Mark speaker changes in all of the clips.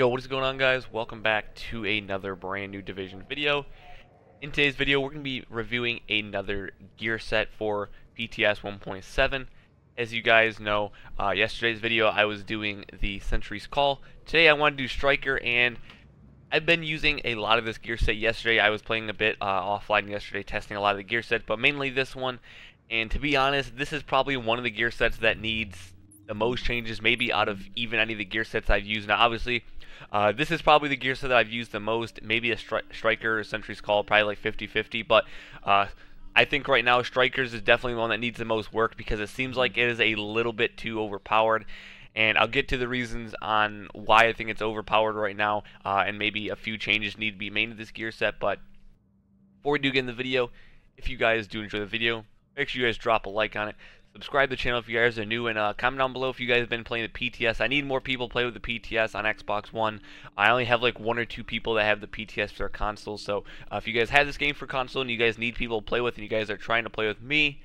Speaker 1: Yo, what is going on, guys? Welcome back to another brand new Division video. In today's video, we're going to be reviewing another gear set for PTS 1.7. As you guys know, yesterday's video I was doing the Sentry's Call. Today I want to do Striker, and I've been using a lot of this gear set. Yesterday I was playing a bit offline yesterday, testing a lot of the gear sets, but mainly this one. And to be honest, this is probably one of the gear sets that needs the most changes, maybe out of even any of the gear sets I've used. Now, obviously, this is probably the gear set that I've used the most. Maybe a Striker or Sentry's Call, probably like 50-50. But I think right now Strikers is definitely the one that needs the most work because it seems like it is a little bit too overpowered. And I'll get to the reasons on why I think it's overpowered right now, and maybe a few changes need to be made to this gear set. But before we do get in the video, if you guys do enjoy the video, make sure you guys drop a like on it. Subscribe to the channel if you guys are new, and comment down below if you guys have been playing the PTS. I need more people to play with the PTS on Xbox One. I only have like 1 or 2 people that have the PTS for their console, so if you guys have this game for console and you guys need people to play with and you guys are trying to play with me,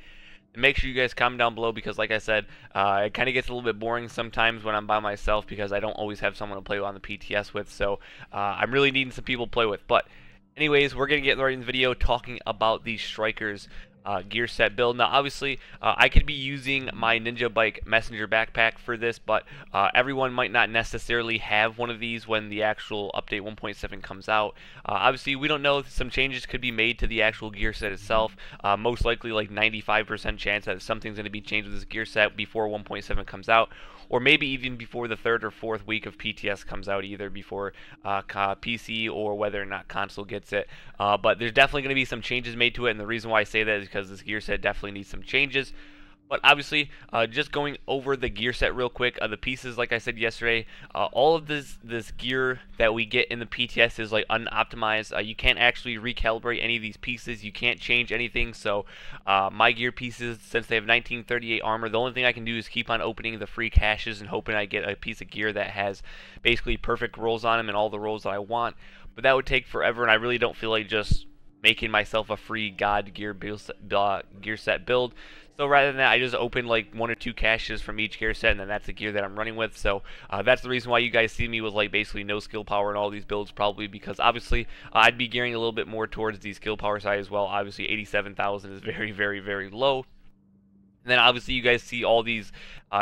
Speaker 1: then make sure you guys comment down below because, like I said, it kind of gets a little bit boring sometimes when I'm by myself because I don't always have someone to play on the PTS with, so I'm really needing some people to play with. But anyways, we're going to get right in the video talking about these Strikers gear set build. Now obviously I could be using my Ninja Bike Messenger backpack for this, but everyone might not necessarily have one of these when the actual update 1.7 comes out. Obviously we don't know if some changes could be made to the actual gear set itself. Most likely like 95% chance that something's going to be changed with this gear set before 1.7 comes out, or maybe even before the 3rd or 4th week of PTS comes out, either before PC or whether or not console gets it. But there's definitely going to be some changes made to it, and the reason why I say that is because this gear set definitely needs some changes. But obviously, just going over the gear set real quick, the pieces, like I said yesterday, all of this gear that we get in the PTS is like unoptimized. You can't actually recalibrate any of these pieces. You can't change anything. So my gear pieces, since they have 1938 armor, the only thing I can do is keep on opening the free caches and hoping I get a piece of gear that has basically perfect rolls on them and all the rolls that I want. But that would take forever, and I really don't feel like just making myself a free god gear set build. So rather than that, I just open like 1 or 2 caches from each gear set, and then that's the gear that I'm running with. So that's the reason why you guys see me with like basically no skill power in all these builds, probably because obviously I'd be gearing a little bit more towards the skill power side as well. Obviously 87,000 is very, very, very low. And then obviously you guys see all these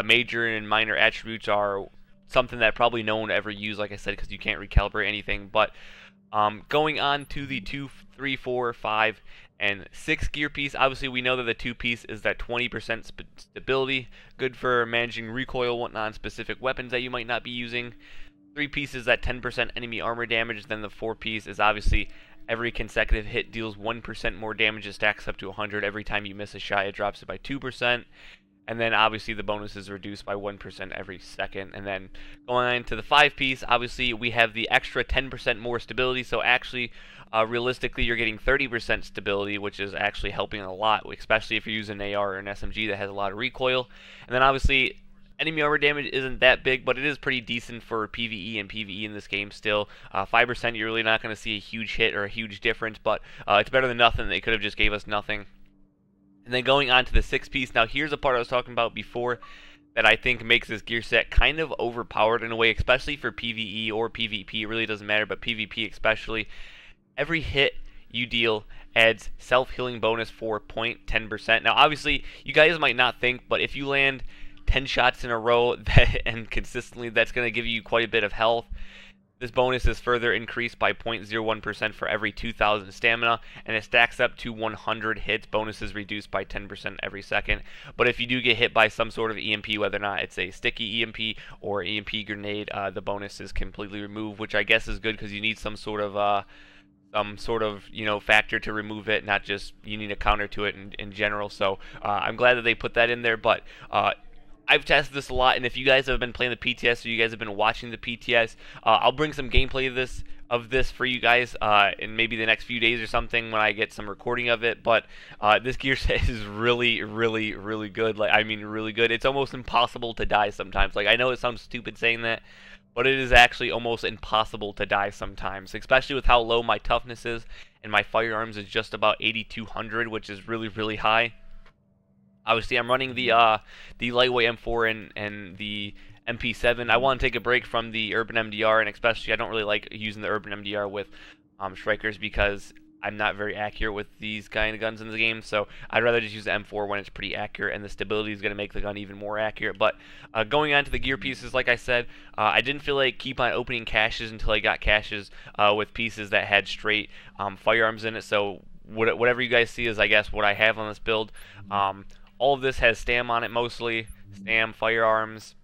Speaker 1: major and minor attributes are something that probably no one ever use, like I said, because you can't recalibrate anything. But going on to the 2, 3, 4, 5, and 6 gear piece, obviously we know that the 2 piece is that 20% stability, good for managing recoil, whatnot, on specific weapons that you might not be using. 3 piece is that 10% enemy armor damage. Then the 4 piece is obviously every consecutive hit deals 1% more damage. It stacks up to 100. Every time you miss a shot, it drops it by 2%. And then obviously the bonus is reduced by 1% every second. And then going on to the 5 piece, obviously we have the extra 10% more stability. So actually, realistically, you're getting 30% stability, which is actually helping a lot, especially if you're using an AR or an SMG that has a lot of recoil. And then obviously, enemy armor damage isn't that big, but it is pretty decent for PvE and PvE in this game still. 5%, you're really not going to see a huge hit or a huge difference, but it's better than nothing. They could have just gave us nothing. And then going on to the 6 piece, now here's a part I was talking about before that I think makes this gear set kind of overpowered in a way, especially for PvE or PvP. It really doesn't matter, but PvP especially. Every hit you deal adds self-healing bonus for 0.10%. Now obviously, you guys might not think, but if you land 10 shots in a row and consistently, that's going to give you quite a bit of health. This bonus is further increased by 0.01% for every 2,000 stamina, and it stacks up to 100 hits. Bonus is reduced by 10% every second. But if you do get hit by some sort of EMP, whether or not it's a sticky EMP or EMP grenade, the bonus is completely removed, which I guess is good because you need some sort of factor to remove it, not just you need a counter to it in general. So I'm glad that they put that in there. But I've tested this a lot, and if you guys have been playing the PTS or you guys have been watching the PTS, I'll bring some gameplay of this for you guys in maybe the next few days or something when I get some recording of it. But this gear set is really, really, really good. Like, I mean, really good. It's almost impossible to die sometimes. Like, I know it sounds stupid saying that, but it is actually almost impossible to die sometimes, especially with how low my toughness is, and my firearms is just about 8,200, which is really, really high. Obviously, I'm running the lightweight M4 and the MP7. I want to take a break from the Urban MDR, and especially I don't really like using the Urban MDR with strikers because I'm not very accurate with these kind of guns in the game, so I'd rather just use the M4 when it's pretty accurate, and the stability is going to make the gun even more accurate. But going on to the gear pieces, like I said, I didn't feel like keep on opening caches until I got caches with pieces that had straight firearms in it, so whatever you guys see is, I guess, what I have on this build. All of this has STAM on it mostly. STAM, firearms,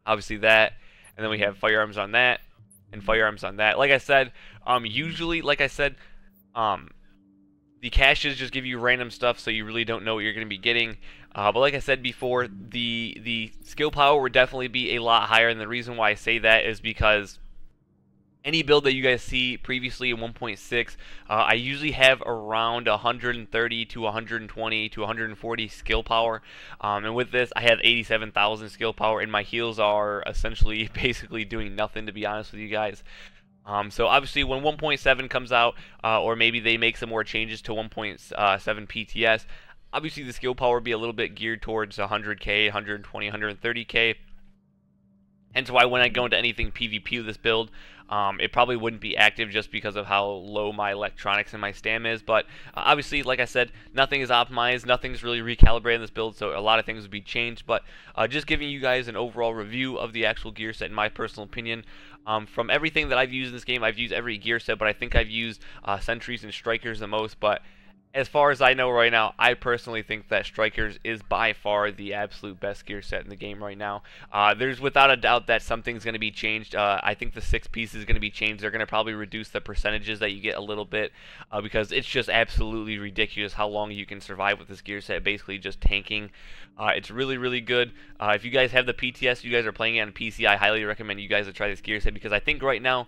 Speaker 1: obviously that, and then we have firearms on that, and firearms on that. Like I said, usually, like I said, the caches just give you random stuff, so you really don't know what you're going to be getting. But like I said before, the skill power would definitely be a lot higher, and the reason why I say that is because any build that you guys see previously in 1.6, I usually have around 130 to 120 to 140 skill power, and with this I have 87,000 skill power, and my heals are essentially basically doing nothing, to be honest with you guys. So obviously when 1.7 comes out, or maybe they make some more changes to 1.7 PTS, obviously the skill power will be a little bit geared towards 100k, 120, 130k. Hence why when I go into anything PvP with this build, it probably wouldn't be active just because of how low my electronics and my stam is. But obviously, like I said, nothing is optimized, nothing's really recalibrated in this build, so a lot of things would be changed. But just giving you guys an overall review of the actual gear set, in my personal opinion. From everything that I've used in this game, I've used every gear set, but I think I've used sentries and strikers the most. But as far as I know right now, I personally think that Strikers is by far the absolute best gear set in the game right now. There's without a doubt that something's going to be changed. I think the 6 piece is going to be changed. They're going to probably reduce the percentages that you get a little bit because it's just absolutely ridiculous how long you can survive with this gear set, basically just tanking. It's really, really good. If you guys have the PTS, you guys are playing it on PC, I highly recommend you guys to try this gear set because I think right now,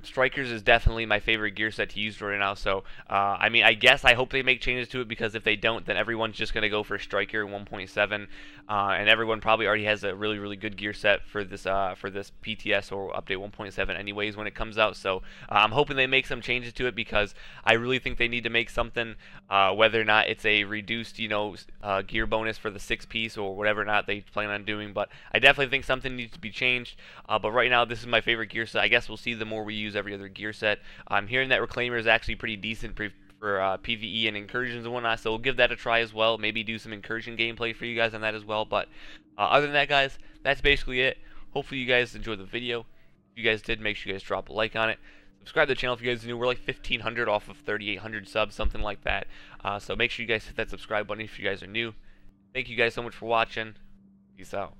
Speaker 1: Strikers is definitely my favorite gear set to use right now, so I mean, I guess I hope they make changes to it, because if they don't, then everyone's just going to go for Striker 1.7, and everyone probably already has a really, really good gear set for this PTS or update 1.7 anyways when it comes out, so I'm hoping they make some changes to it, because I really think they need to make something, whether or not it's a reduced, gear bonus for the 6 piece or whatever or not they plan on doing, but I definitely think something needs to be changed, but right now this is my favorite gear set. I guess we'll see the more we use every other gear set. I'm hearing that Reclaimer is actually pretty decent for PvE and incursions and whatnot, so we'll give that a try as well. Maybe do some incursion gameplay for you guys on that as well. But other than that, guys, that's basically it. Hopefully you guys enjoyed the video. If you guys did, make sure you guys drop a like on it. Subscribe to the channel if you guys are new. We're like 1,500 off of 3,800 subs, something like that. So make sure you guys hit that subscribe button if you guys are new. Thank you guys so much for watching. Peace out.